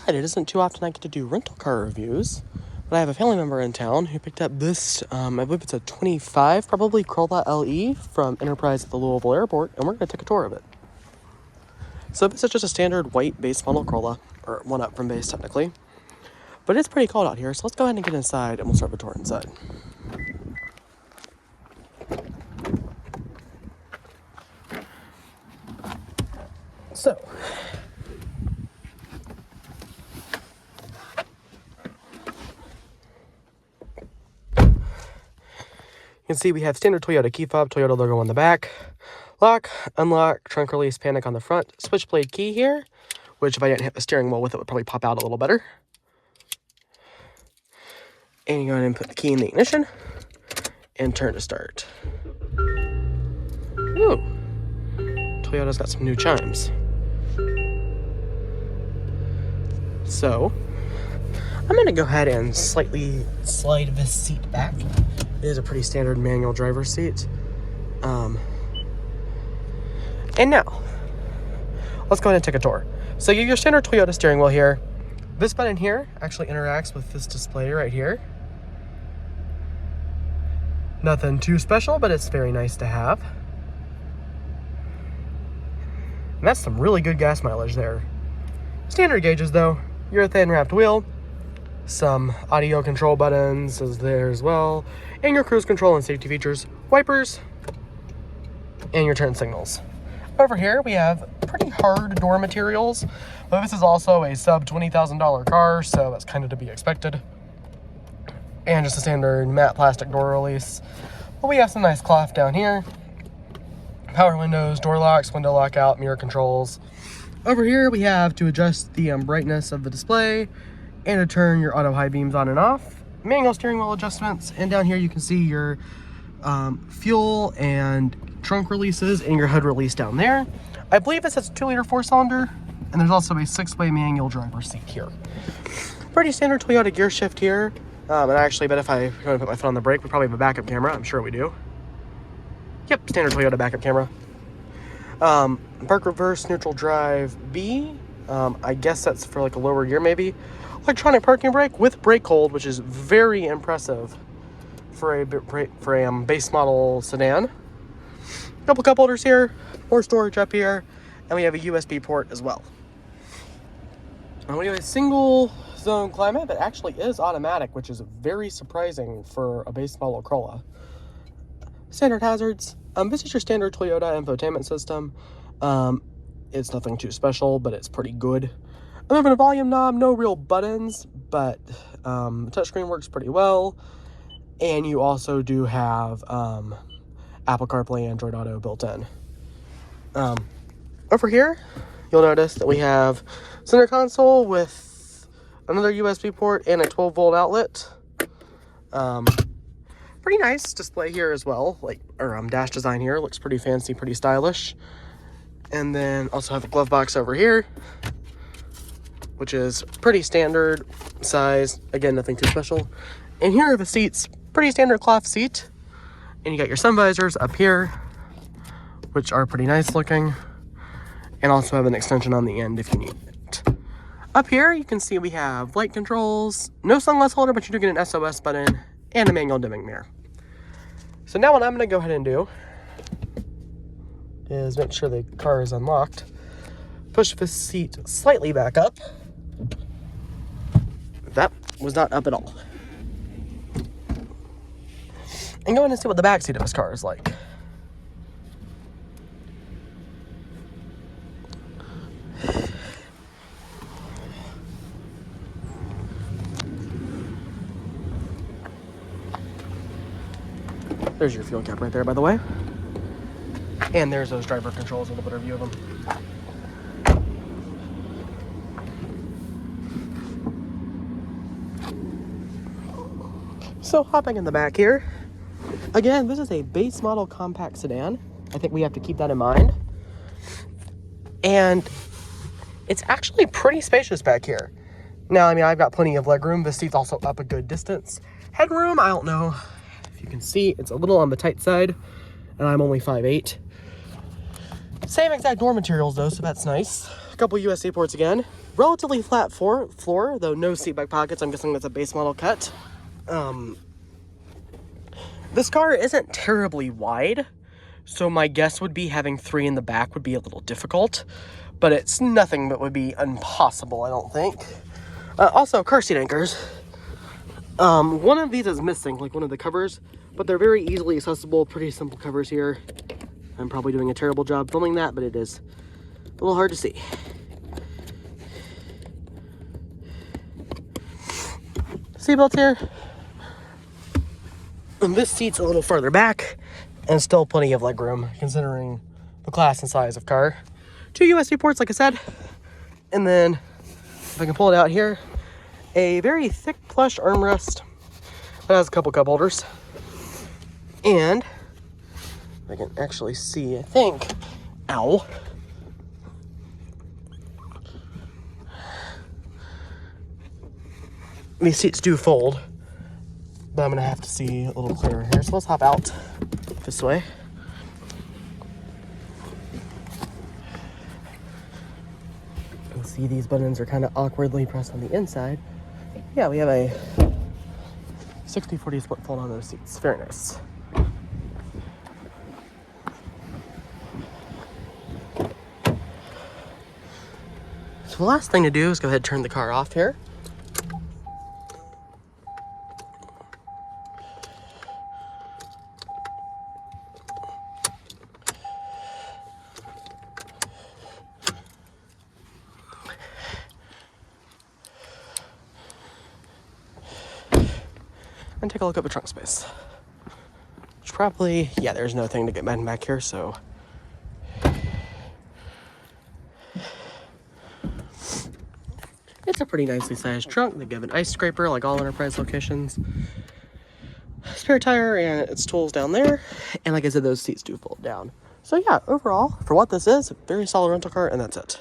said, it isn't too often I get to do rental car reviews, but I have a family member in town who picked up this, I believe it's a 25, probably Corolla LE from Enterprise at the Louisville Airport, and we're going to take a tour of it. So this is just a standard white base model Corolla, or one up from base technically, but it's pretty cold out here, so let's go ahead and get inside and we'll start the tour inside. So, you can see we have standard Toyota key fob, Toyota logo on the back, lock, unlock, trunk release, panic on the front, switchblade key here, which if I didn't hit the steering wheel with it would probably pop out a little better. And you go ahead and put the key in the ignition and turn to start. Ooh, Toyota's got some new chimes. So, I'm going to go ahead and slightly slide this seat back. It is a pretty standard manual driver's seat. And now, let's go ahead and take a tour. So you have your standard Toyota steering wheel here. This button here actually interacts with this display right here. Nothing too special, but it's very nice to have. And that's some really good gas mileage there. Standard gauges though. Urethane wrapped wheel, some audio control buttons is there as well, and your cruise control and safety features, wipers, and your turn signals. Over here we have pretty hard door materials, but this is also a sub $20,000 car, so that's kind of to be expected. And just a standard matte plastic door release. But we have some nice cloth down here. Power windows, door locks, window lockout, mirror controls. Over here we have to adjust the brightness of the display and to turn your auto high beams on and off. Manual steering wheel adjustments, and down here you can see your fuel and trunk releases and your hood release down there. I believe this is a 2-liter 4-cylinder, and there's also a 6-way manual driver's seat here. Pretty standard Toyota gear shift here, and I actually bet if I go and put my foot on the brake, we probably have a backup camera. I'm sure we do. Yep, standard Toyota backup camera. Park reverse, neutral drive B. I guess that's for like a lower gear maybe. Electronic parking brake with brake hold, which is very impressive for a base model sedan. Couple cup holders here, more storage up here, and we have a USB port as well. And we have a single zone climate that actually is automatic, which is very surprising for a base model Corolla. Standard hazards. This is your standard Toyota infotainment system. It's nothing too special, but it's pretty good. Other than a volume knob, no real buttons, but the touchscreen works pretty well. And you also do have Apple CarPlay, Android Auto built in. Over here, you'll notice that we have center console with another USB port and a 12-volt outlet. Pretty nice display here as well, dash design here. Looks pretty fancy, pretty stylish. And then also have a glove box over here, which is pretty standard size. Again, nothing too special. And here are the seats, pretty standard cloth seat. And you got your sun visors up here, which are pretty nice looking. And also have an extension on the end if you need it. Up here, you can see we have light controls, no sunglass holder, but you do get an SOS button and a manual dimming mirror. So now what I'm going to go ahead and do is make sure the car is unlocked. Push this seat slightly back up. That was not up at all. And go ahead and see what the back seat of this car is like. There's your fuel cap right there, by the way. And there's those driver controls, a little better view of them. So hopping in the back here, again, this is a base model compact sedan. I think we have to keep that in mind. And it's actually pretty spacious back here. Now, I mean, I've got plenty of legroom. This seat's also up a good distance. Headroom, I don't know if you can see, it's a little on the tight side, and I'm only 5'8". Same exact door materials though, so that's nice. A couple USB ports again. Relatively flat floor, though no seat back pockets. I'm guessing that's a base model cut. This car isn't terribly wide, so my guess would be having 3 in the back would be a little difficult, but it's nothing that would be impossible, I don't think. Also, car seat anchors. One of these is missing, like one of the covers, but they're very easily accessible, pretty simple covers here. I'm probably doing a terrible job filming that, but it is a little hard to see. Seatbelts here. And this seat's a little further back, and still plenty of leg room, considering the class and size of car. 2 USB ports, like I said. And then, if I can pull it out here, a very thick plush armrest that has a couple cup holders. And I can actually see, I think, ow. These seats do fold, but I'm gonna have to see a little clearer here. So let's hop out this way. You can see these buttons are kind of awkwardly pressed on the inside. Yeah, we have a 60/40 split fold on those seats. Very nice. So the last thing to do is go ahead and turn the car off here. And take a look at the trunk space. Which probably, yeah, there's no thing to get mad back here, so. It's a pretty nicely sized trunk. They give an ice scraper like all Enterprise locations. Spare tire and its tools down there. And like I said, those seats do fold down. So yeah, overall, for what this is, a very solid rental car, and that's it.